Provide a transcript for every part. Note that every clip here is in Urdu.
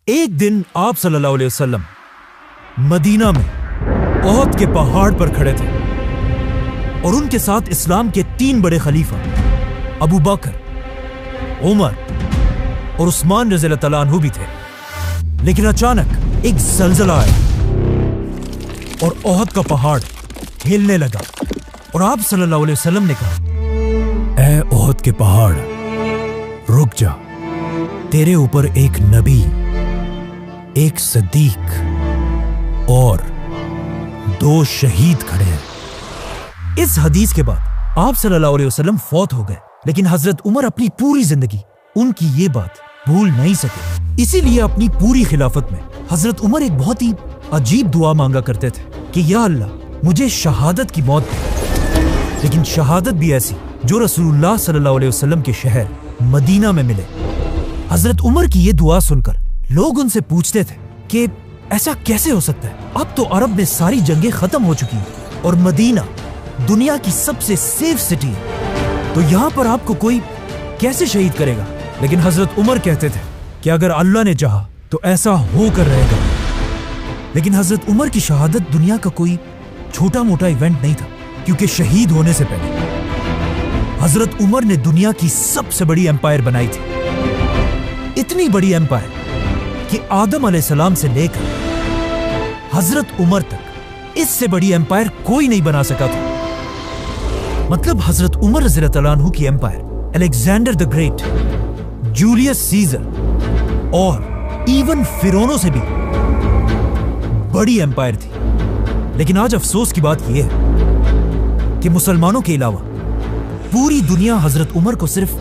ایک دن آپ صلی اللہ علیہ وسلم مدینہ میں احد کے پہاڑ پر کھڑے تھے اور ان کے ساتھ اسلام کے 3 بڑے خلیفہ ابو بکر، عمر اور عثمان رضی اللہ تعالیٰ عنہ بھی تھے۔ لیکن اچانک ایک زلزلہ آیا اور احد کا پہاڑ ہلنے لگا اور آپ صلی اللہ علیہ وسلم نے کہا، اے احد کے پہاڑ رک جا، تیرے اوپر ایک نبی، ایک صدیق اور 2 شہید کھڑے ہیں۔ اس حدیث کے بعد آپ صلی اللہ علیہ وسلم فوت ہو گئے، لیکن حضرت عمر اپنی پوری زندگی ان کی یہ بات بھول نہیں سکے۔ اسی لیے اپنی پوری خلافت میں حضرت عمر ایک بہت ہی عجیب دعا مانگا کرتے تھے کہ یا اللہ مجھے شہادت کی موت دے، لیکن شہادت بھی ایسی جو رسول اللہ صلی اللہ علیہ وسلم کے شہر مدینہ میں ملے۔ حضرت عمر کی یہ دعا سن کر لوگ ان سے پوچھتے تھے کہ ایسا کیسے ہو سکتا ہے؟ اب تو عرب میں ساری جنگیں ختم ہو چکی ہیں اور مدینہ دنیا کی سب سے سیف سٹی ہے، تو یہاں پر آپ کو کوئی کیسے شہید کرے گا؟ لیکن حضرت عمر کہتے تھے کہ اگر اللہ نے چاہا تو ایسا ہو کر رہے گا۔ لیکن حضرت عمر کی شہادت دنیا کا کوئی چھوٹا موٹا ایونٹ نہیں تھا، کیونکہ شہید ہونے سے پہلے حضرت عمر نے دنیا کی سب سے بڑی ایمپائر بنائی تھی۔ اتنی بڑی ایمپائر کہ آدم علیہ السلام سے لے کر حضرت عمر تک اس سے بڑی ایمپائر کوئی نہیں بنا سکا تھا۔ مطلب حضرت عمر رضی اللہ عنہ کی empire Alexander the great, Julius Caesar اور ایون فرعونوں سے بھی بڑی ایمپائر تھی۔ لیکن آج افسوس کی بات یہ ہے کہ مسلمانوں کے علاوہ پوری دنیا حضرت عمر کو صرف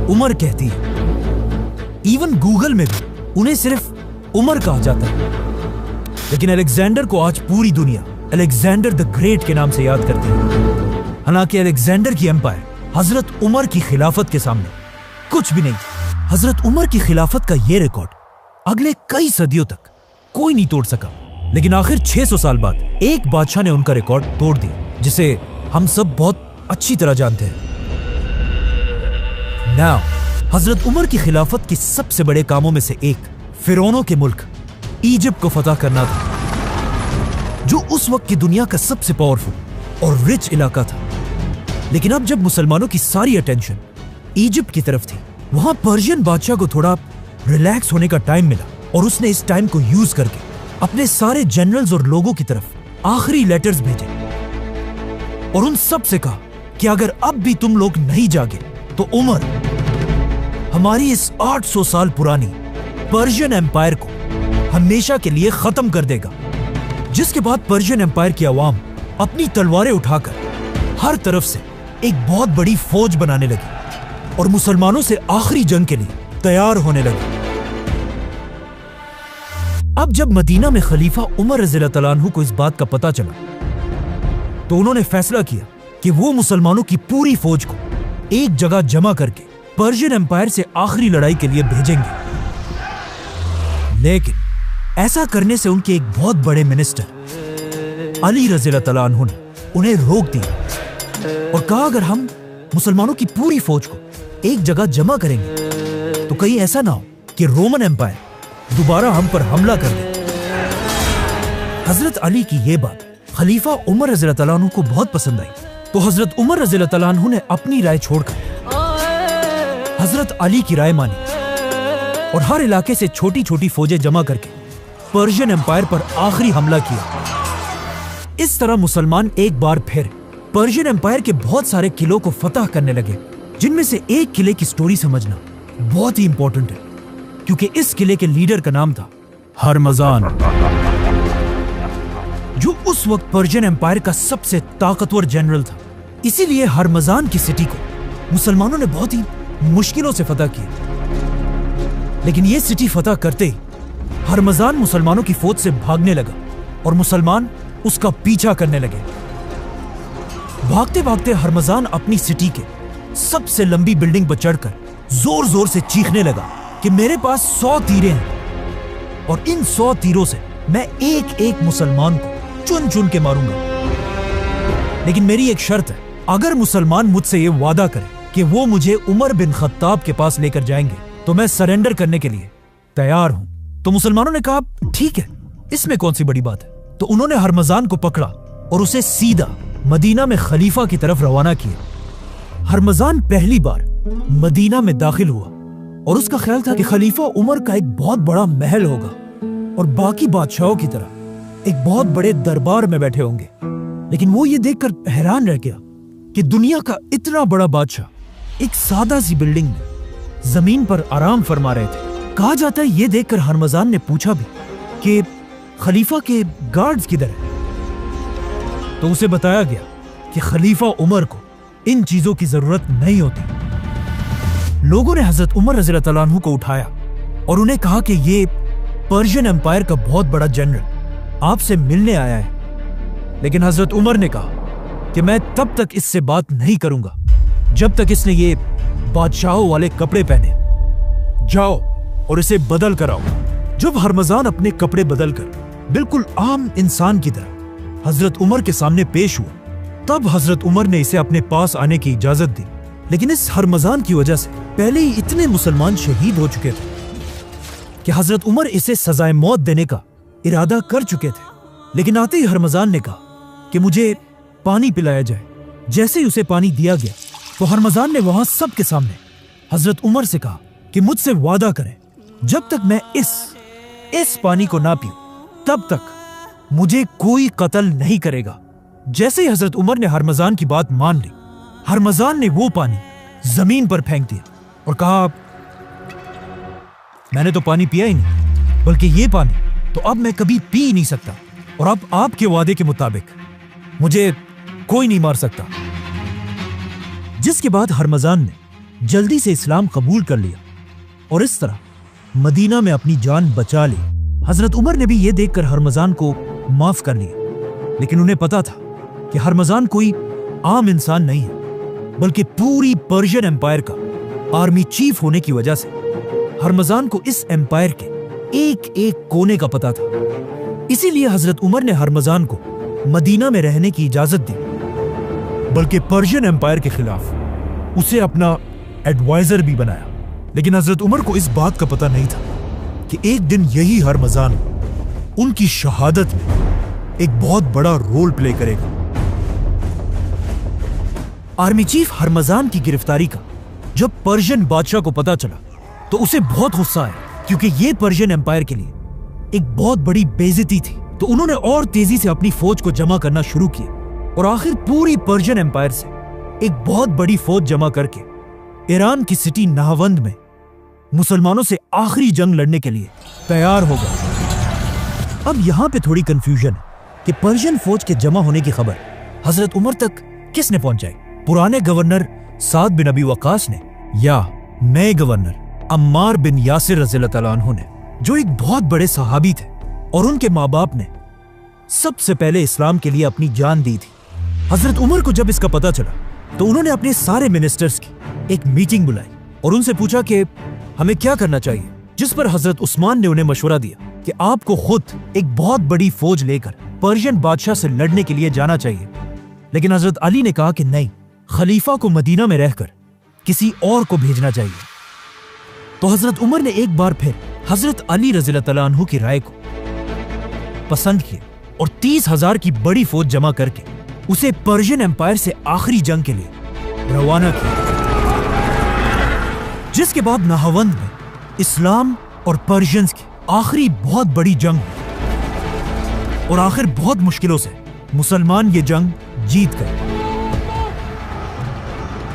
عمر کہتی ہے۔ ایون گوگل میں بھی انہیں صرف عمر کہا جاتا ہے، لیکن الیگزینڈر کو آج پوری دنیا الیگزینڈر دی گریٹ کے نام سے یاد کرتی ہے۔ حالانکہ الیگزینڈر کی ایمپائر حضرت عمر کی خلافت کے سامنے کچھ بھی نہیں تھی۔ حضرت عمر کی خلافت کا یہ ریکارڈ اگلے کئی صدیوں تک کوئی نہیں توڑ سکا، لیکن آخر 600 سال بعد ایک بادشاہ نے ان کا ریکارڈ توڑ دیا، جسے ہم سب بہت اچھی طرح جانتے ہیں۔ ناؤ حضرت عمر کی خلافت کے سب سے بڑے کاموں میں سے ایک فرعونوں کے ملک ایجپٹ کو فتح کرنا تھا، جو اس وقت کی دنیا کا سب سے پاورفل اور رچ علاقہ تھا۔ لیکن اب جب مسلمانوں کی ساری اٹینشن ایجپٹ کی طرف تھی، وہاں پرشین بادشاہ کو تھوڑا ریلیکس ہونے کا ٹائم ملا، اور اس نے اس ٹائم کو یوز کر کے اپنے سارے جنرلز اور لوگوں کی طرف آخری لیٹرز بھیجے اور ان سب سے کہا کہ اگر اب بھی تم لوگ نہیں جاگے تو عمر ہماری اس 800 سال پرانی پرشین ایمپائر کو ہمیشہ کے لیے ختم کر دے گا۔ جس کے بعد پرشین ایمپائر کی عوام اپنی تلواریں اٹھا کر ہر طرف سے ایک بہت بڑی فوج بنانے لگی اور مسلمانوں سے آخری جنگ کے لیے تیار ہونے لگی۔ اب جب مدینہ میں خلیفہ عمر رضی اللہ تعالیٰ عنہ کو اس بات کا پتہ چلا تو انہوں نے فیصلہ کیا کہ وہ مسلمانوں کی پوری فوج کو ایک جگہ جمع کر کے پرشین ایمپائر سے آخری لڑائی کے لیے بھیجیں گے۔ لیکن ایسا کرنے سے ان کے ایک بہت بڑے منسٹر علی رضی اللہ تعالیٰ عنہ نے انہیں روک دیا اور کہا اگر ہم مسلمانوں کی پوری فوج کو ایک جگہ جمع کریں گے تو کہیں ایسا نہ ہو کہ رومن ایمپائر دوبارہ ہم پر حملہ کر دے۔ حضرت علی کی یہ بات خلیفہ عمر رضی اللہ تعالیٰ عنہ کو بہت پسند آئی، تو حضرت عمر رضی اللہ تعالیٰ عنہ نے اپنی رائے چھوڑ کر حضرت علی کی رائے مانی اور ہر علاقے سے چھوٹی چھوٹی فوجیں جمع کر کے پرشین ایمپائر پر آخری حملہ کیا۔ اس طرح مسلمان ایک بار پھر پرشین ایمپائر کے بہت سارے قلعوں کو فتح کرنے لگے، جن میں سے ایک قلعے کی سٹوری سمجھنا بہت ہی امپورٹنٹ ہے، کیونکہ اس قلعے کے لیڈر کا نام تھا ہرمزان، جو اس وقت پرشین ایمپائر کا سب سے طاقتور جنرل تھا۔ اسی لیے ہرمزان کی سٹی کو مسلمانوں نے بہت ہی مشکلوں سے فتح کیا، لیکن یہ سٹی فتح کرتے ہی ہرمزان مسلمانوں کی فوج سے بھاگنے لگا اور مسلمان اس کا پیچھا کرنے لگے۔ بھاگتے بھاگتے ہرمزان اپنی سٹی کے سب سے لمبی بلڈنگ پر چڑھ کر زور زور سے چیخنے لگا کہ میرے پاس 100 تیریں ہیں اور ان 100 تیروں سے میں ایک ایک مسلمان کو چن چن کے ماروں گا، لیکن میری ایک شرط ہے، اگر مسلمان مجھ سے یہ وعدہ کرے کہ وہ مجھے عمر بن خطاب کے پاس لے کر جائیں گے تو میں سرنڈر کرنے کے لیے تیار ہوں۔ تو مسلمانوں نے کہا ٹھیک ہے، اس میں کون سی بڑی بات ہے۔ تو انہوں نے ہرمزان کو پکڑا اور اسے سیدھا مدینہ میں خلیفہ کی طرف روانہ کیا۔ ہرمزان پہلی بار مدینہ میں داخل ہوا اور اس کا خیال تھا کہ خلیفہ عمر کا ایک بہت بڑا محل ہوگا اور باقی بادشاہوں کی طرح ایک بہت بڑے دربار میں بیٹھے ہوں گے، لیکن وہ یہ دیکھ کر حیران رہ گیا کہ دنیا کا اتنا بڑا بادشاہ ایک سادہ سی بلڈنگ میں زمین پر آرام فرما رہے تھے۔ کہا جاتا ہے یہ دیکھ کر ہرمزان نے پوچھا بھی کہ خلیفہ کے گارڈز کدھر ہیں؟ تو اسے بتایا گیا کہ خلیفہ عمر کو ان چیزوں کی ضرورت نہیں ہوتی۔ لوگوں نے حضرت عمر رضی اللہ تعالیٰ عنہ کو اٹھایا اور انہیں کہا کہ یہ پرشین امپائر کا بہت بڑا جنرل آپ سے ملنے آیا ہے، لیکن حضرت عمر نے کہا کہ میں تب تک اس سے بات نہیں کروں گا جب تک اس نے یہ بادشاہوں والے کپڑے پہنے۔ جاؤ اور اسے بدل کر آؤ۔ جب ہرمزان اپنے کپڑے بدل کر بالکل عام انسان کی طرح حضرت عمر کے سامنے پیش ہوا، تب حضرت عمر نے اسے اپنے پاس آنے کی اجازت دی، لیکن اس ہرمزان کی وجہ سے پہلے ہی اتنے مسلمان شہید ہو چکے تھے کہ حضرت عمر اسے سزائے موت دینے کا ارادہ کر چکے تھے۔ لیکن آتے ہی ہرمزان نے کہا کہ مجھے پانی پلایا جائے۔ جیسے ہی اسے پانی دیا گیا تو ہرمزان نے وہاں سب کے سامنے حضرت عمر سے کہا کہ مجھ سے وعدہ کریں جب تک میں اس پانی کو نہ پیوں تب تک مجھے کوئی قتل نہیں کرے گا۔ جیسے ہی حضرت عمر نے ہرمزان کی بات مان لی، ہرمزان نے وہ پانی زمین پر پھینک دیا اور کہا میں نے تو پانی پیا ہی نہیں، بلکہ یہ پانی تو اب میں کبھی پی ہی نہیں سکتا، اور اب آپ کے وعدے کے مطابق مجھے کوئی نہیں مار سکتا۔ جس کے بعد ہرمزان نے جلدی سے اسلام قبول کر لیا اور اس طرح مدینہ میں اپنی جان بچا لی۔ حضرت عمر نے بھی یہ دیکھ کر ہرمزان کو معاف کر لیا، لیکن انہیں پتا تھا کہ ہرمزان کوئی عام انسان نہیں ہے، بلکہ پوری پرشین امپائر کا آرمی چیف ہونے کی وجہ سے ہرمزان کو اس امپائر کے ایک ایک کونے کا پتا تھا۔ اسی لیے حضرت عمر نے ہرمزان کو مدینہ میں رہنے کی اجازت دی، بلکہ پرشین امپائر کے خلاف اسے اپنا ایڈوائزر بھی بنایا۔ لیکن حضرت عمر کو اس بات کا پتہ نہیں تھا کہ ایک دن یہی ہرمزان ان کی شہادت میں ایک بہت بڑا رول پلے کرے گا۔ آرمی چیف ہرمزان کی گرفتاری کا جب پرشین بادشاہ کو پتا چلا تو اسے بہت غصہ آیا، کیونکہ یہ پرشین امپائر کے لیے ایک بہت بڑی بے عزتی تھی۔ تو انہوں نے اور تیزی سے اپنی فوج کو جمع کرنا شروع کیا اور آخر پوری پرشین امپائر سے ایک بہت بڑی فوج جمع کر کے ایران کی سٹی نہاوند میں مسلمانوں سے آخری جنگ لڑنے کے لیے تیار ہو گئے۔ اب یہاں پہ تھوڑی کنفیوژن ہے کہ پرشین فوج کے جمع ہونے کی خبر حضرت عمر تک کس نے پہنچائی؟ پرانے گورنر سعد بن ابی وقاص نے یا نئے گورنر عمار بن یاسر رضی اللہ تعالیٰ عنہ نے، جو ایک بہت بڑے صحابی تھے اور ان کے ماں باپ نے سب سے پہلے اسلام کے لیے اپنی جان دی تھی۔ حضرت عمر کو جب اس کا پتہ چلا تو انہوں نے اپنے سارے منسٹرز کی ایک میٹنگ بلائی اور ان سے پوچھا کہ ہمیں کیا کرنا چاہیے، جس پر حضرت عثمان نے انہیں مشورہ دیا کہ آپ کو خود ایک بہت بڑی فوج لے کر پرشین بادشاہ سے لڑنے کے لیے جانا چاہیے۔ لیکن حضرت علی نے کہا کہ نہیں، خلیفہ کو مدینہ میں رہ کر کسی اور کو بھیجنا چاہیے۔ تو حضرت عمر نے ایک بار پھر حضرت علی رضی اللہ تعالیٰ عنہ کی رائے کو پسند کیا اور 30,000 کی بڑی فوج جمع کر کے اسے پرشین امپائر سے آخری جنگ کے لیے روانہ کیا، جس کے بعد نہاوند میں اسلام اور پرشینز کی آخری بہت بڑی جنگ ہوئی اور آخر بہت مشکلوں سے مسلمان یہ جنگ جیت گئے۔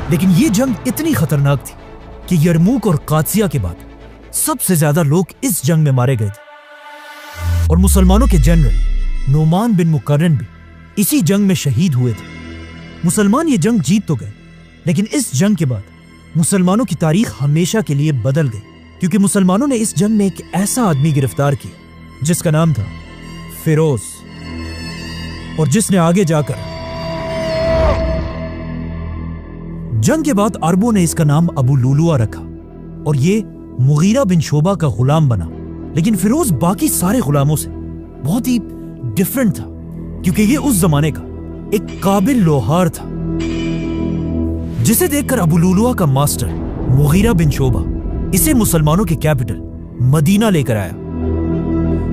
لیکن یہ جنگ اتنی خطرناک تھی کہ یرموک اور قادسیہ کے بعد سب سے زیادہ لوگ اس جنگ میں مارے گئے تھے اور مسلمانوں کے جنرل نعمان بن مقرن بھی اسی جنگ میں شہید ہوئے تھے۔ مسلمان یہ جنگ جیت تو گئے، لیکن اس جنگ کے بعد مسلمانوں کی تاریخ ہمیشہ کے لیے بدل گئی، کیونکہ مسلمانوں نے اس جنگ میں ایک ایسا آدمی گرفتار کیا جس کا نام تھا فیروز، اور جس نے آگے جا کر جنگ کے بعد عربوں نے اس کا نام ابو لولوا رکھا اور یہ مغیرہ بن شعبہ کا غلام بنا۔ لیکن فیروز باقی سارے غلاموں سے بہت ہی ڈیفرنٹ تھا، کیونکہ یہ اس زمانے کا ایک قابل لوہار تھا، جسے دیکھ کر ابو لولوا کا ماسٹر مغیرہ بن شعبہ اسے مسلمانوں کے کیپٹل مدینہ لے کر آیا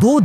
2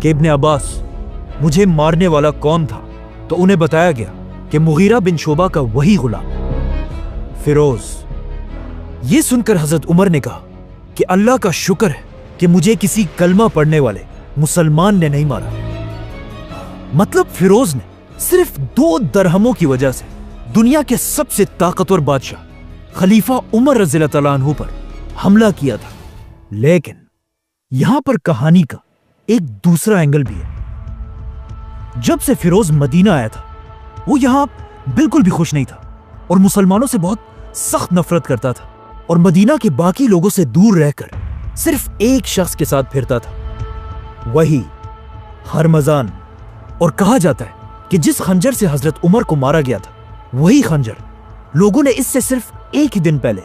کہ ابن عباس مجھے مارنے والا کون تھا تو انہیں بتایا گیا کہ مغیرہ بن شعبہ کا وہی غلام فیروز۔ یہ سن کر حضرت عمر نے کہا کہ اللہ کا شکر ہے کہ مجھے کسی کلمہ پڑھنے والے مسلمان نے نہیں مارا۔ مطلب فیروز نے صرف 2 درہموں کی وجہ سے دنیا کے سب سے طاقتور بادشاہ خلیفہ عمر رضی اللہ تعالیٰ عنہ پر حملہ کیا تھا۔ لیکن یہاں پر کہانی کا ایک دوسرا اینگل بھی ہے۔ جب سے فیروز مدینہ آیا تھا وہ یہاں بالکل بھی خوش نہیں تھا اور مسلمانوں سے بہت سخت نفرت کرتا تھا، اور مدینہ کے باقی لوگوں سے دور رہ کر صرف ایک شخص کے ساتھ پھرتا تھا، وہی ہرمزان۔ اور کہا جاتا ہے کہ جس خنجر سے حضرت عمر کو مارا گیا تھا وہی خنجر لوگوں نے اس سے صرف ایک ہی دن پہلے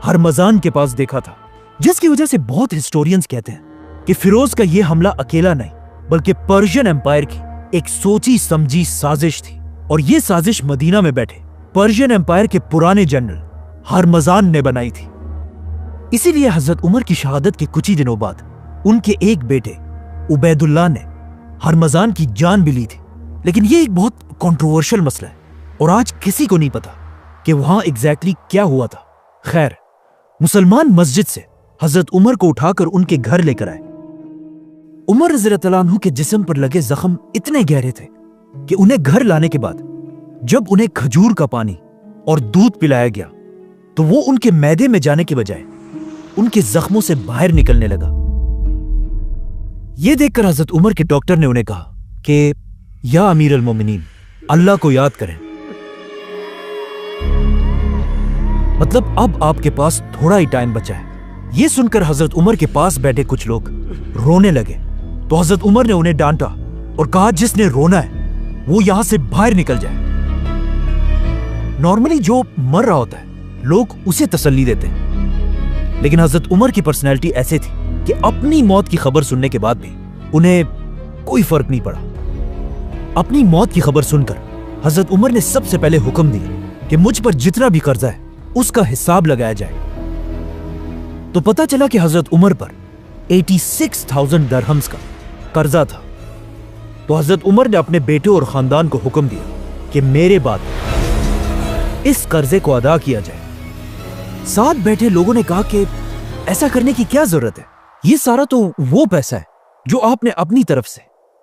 ہرمزان کے پاس دیکھا تھا، جس کی وجہ سے بہت ہسٹورینز کہتے ہیں کہ فیروز کا یہ حملہ اکیلا نہیں بلکہ پرشین امپائر کی ایک سوچی سمجھی سازش تھی، اور یہ سازش مدینہ میں بیٹھے پرشین امپائر کے پرانے جنرل ہرمزان نے بنائی تھی۔ اسی لیے حضرت عمر کی شہادت کے کچھ ہی دنوں بعد ان کے ایک بیٹے عبید اللہ نے ہرمزان کی جان بھی لی تھی۔ لیکن یہ ایک بہت کنٹروورشل مسئلہ ہے اور آج کسی کو نہیں پتا کہ وہاں ایگزیکٹلی کیا ہوا تھا۔ خیر، مسلمان مسجد سے حضرت عمر کو اٹھا کر ان کے گھر لے کر آئے۔ عمر رضی اللہ عنہ کے جسم پر لگے زخم اتنے گہرے تھے کہ انہیں گھر لانے کے بعد جب انہیں کھجور کا پانی اور دودھ پلایا گیا تو وہ ان کے معدے میں جانے کے بجائے ان کے زخموں سے باہر نکلنے لگا۔ یہ دیکھ کر حضرت عمر کے ڈاکٹر نے انہیں کہا کہ یا امیر المومنین، اللہ کو یاد کریں۔ مطلب اب آپ کے پاس تھوڑا ہی ٹائم بچا ہے۔ یہ سن کر حضرت عمر کے پاس بیٹھے کچھ لوگ رونے لگے تو حضرت عمر نے انہیں ڈانٹا اور کہا جس نے رونا ہے وہ یہاں سے باہر نکل جائے۔ نارملی جو مر رہا ہوتا ہے لوگ اسے تسلی دیتے ہیں، لیکن حضرت عمر کی پرسنالٹی ایسے تھی کہ اپنی موت کی خبر سننے کے بعد بھی انہیں کوئی فرق نہیں پڑا۔ اپنی موت کی خبر سن کر حضرت عمر نے سب سے پہلے حکم دیا کہ مجھ پر جتنا بھی قرضہ ہے اس کا حساب لگایا جائے۔ تو پتا چلا کہ حضرت عمر پر 86,000 درہمز کا قرضہ تھا۔ تو حضرت عمر نے اپنے بیٹے اور خاندان کو حکم دیا کہ میرے بعد اس قرضے کو ادا کیا جائے۔ ساتھ بیٹھے لوگوں نے کہا کہ ایسا کرنے کی کیا ضرورت ہے، یہ سارا تو وہ پیسہ ہے جو آپ نے اپنی طرف سے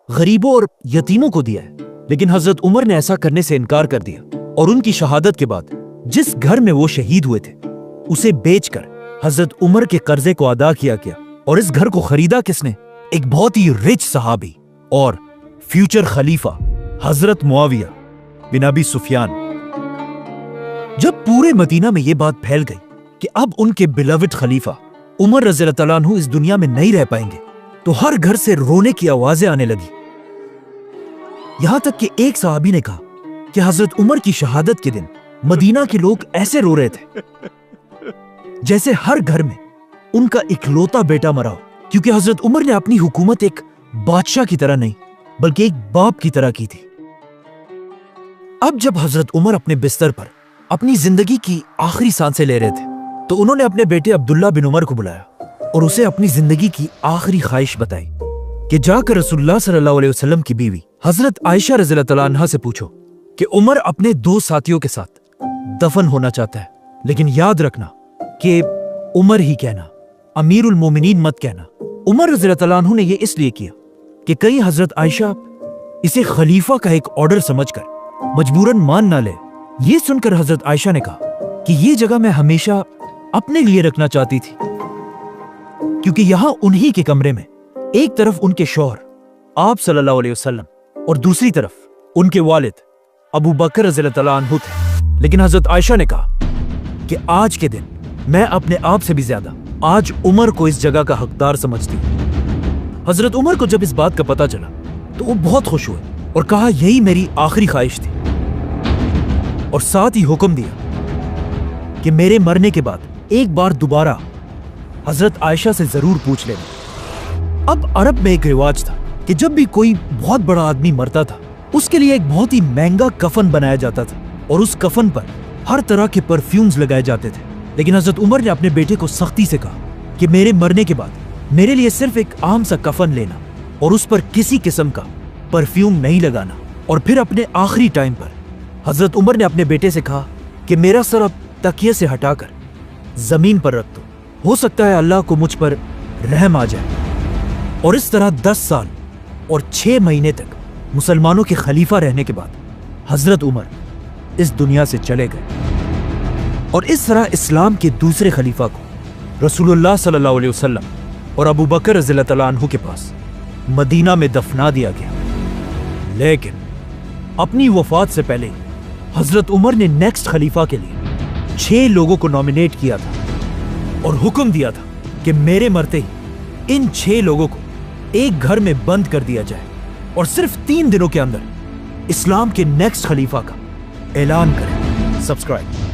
غریبوں اور یتیموں کو دیا ہے۔ لیکن حضرت عمر نے ایسا کرنے سے انکار کر دیا، اور ان کی شہادت کے بعد جس گھر میں وہ شہید ہوئے تھے اسے بیچ کر حضرت عمر کے قرضے کو ادا کیا گیا۔ اور اس گھر کو خریدا کس نے؟ ایک بہت ہی رچ صحابی اور فیوچر خلیفہ حضرت معاویہ بن ابی سفیان۔ جب پورے مدینہ میں یہ بات پھیل گئی کہ اب ان کے بیلوڈ خلیفہ عمر رضی اللہ تعالیٰ عنہ اس دنیا میں نہیں رہ پائیں گے تو ہر گھر سے رونے کی آوازیں آنے لگی۔ یہاں تک کہ ایک صحابی نے کہا کہ حضرت عمر کی شہادت کے دن مدینہ کے لوگ ایسے رو رہے تھے جیسے ہر گھر میں ان کا اکلوتا بیٹا مرا ہو، کیونکہ حضرت عمر نے اپنی حکومت ایک بادشاہ کی طرح نہیں بلکہ ایک باپ کی طرح کی تھی۔ اب جب حضرت عمر اپنے بستر پر اپنی زندگی کی آخری سانسیں لے رہے تھے تو انہوں نے اپنے بیٹے عبداللہ بن عمر کو بلایا اور اسے اپنی زندگی کی آخری خواہش بتائی کہ جا کر رسول اللہ صلی اللہ علیہ وسلم کی بیوی حضرت عائشہ رضی اللہ تعالیٰ عنہا سے پوچھو کہ عمر اپنے 2 ساتھیوں کے ساتھ دفن ہونا چاہتا ہے، لیکن یاد رکھنا کہ عمر ہی کہنا، امیر المومنین مت کہنا۔ عمر رضی اللہ تعالیٰ عنہ نے یہ اس لیے کیا کہ کہیں حضرت عائشہ اسے خلیفہ کا ایک آرڈر سمجھ کر مجبوراً مان نہ لے۔ یہ سن کر حضرت عائشہ نے کہا کہ یہ جگہ میں ہمیشہ اپنے لیے رکھنا چاہتی تھی، کیونکہ یہاں انہی کے کمرے میں ایک طرف ان کے شوہر آپ صلی اللہ علیہ وسلم اور دوسری طرف ان کے والد ابو بکر رضی اللہ تعالیٰ عنہ تھے۔ لیکن حضرت عائشہ نے کہا کہ آج کے دن میں اپنے آپ سے بھی زیادہ آج عمر کو اس جگہ کا حقدار سمجھتی ہوں۔ حضرت عمر کو جب اس بات کا پتہ چلا تو وہ بہت خوش ہوئے اور کہا یہی میری آخری خواہش تھی، اور ساتھ ہی حکم دیا کہ میرے مرنے کے بعد ایک بار دوبارہ حضرت عائشہ سے ضرور پوچھ لینا۔ اب عرب میں ایک رواج تھا کہ جب بھی کوئی بہت بڑا آدمی مرتا تھا اس کے لیے ایک بہت ہی مہنگا کفن بنایا جاتا تھا اور اس کفن پر ہر طرح کے پرفیومز لگائے جاتے تھے۔ لیکن حضرت عمر نے اپنے بیٹے کو سختی سے کہا کہ میرے مرنے کے بعد میرے لیے صرف ایک عام سا کفن لینا اور اس پر کسی قسم کا پرفیوم نہیں لگانا. اور پھر اپنے آخری ٹائم پر حضرت عمر نے اپنے بیٹے سے کہا کہ میرا سر اب تکیے سے ہٹا کر زمین پر رکھ دو, ہو سکتا ہے اللہ کو مجھ پر رحم آ جائے. اور اس طرح 10 سال اور 6 مہینے تک مسلمانوں کے خلیفہ رہنے کے بعد حضرت عمر اس دنیا سے چلے گئے. اور اس طرح اسلام کے دوسرے خلیفہ کو رسول اللہ صلی اللہ علیہ وسلم اور ابو بکر رضی اللہ تعالیٰ عنہ کے پاس مدینہ میں دفنا دیا گیا. لیکن اپنی وفات سے پہلے حضرت عمر نے نیکسٹ خلیفہ کے لیے 6 لوگوں کو نامینیٹ کیا تھا اور حکم دیا تھا کہ میرے مرتے ہی ان 6 لوگوں کو ایک گھر میں بند کر دیا جائے اور صرف 3 دنوں کے اندر اسلام کے نیکسٹ خلیفہ کا اعلان کریں. سبسکرائب.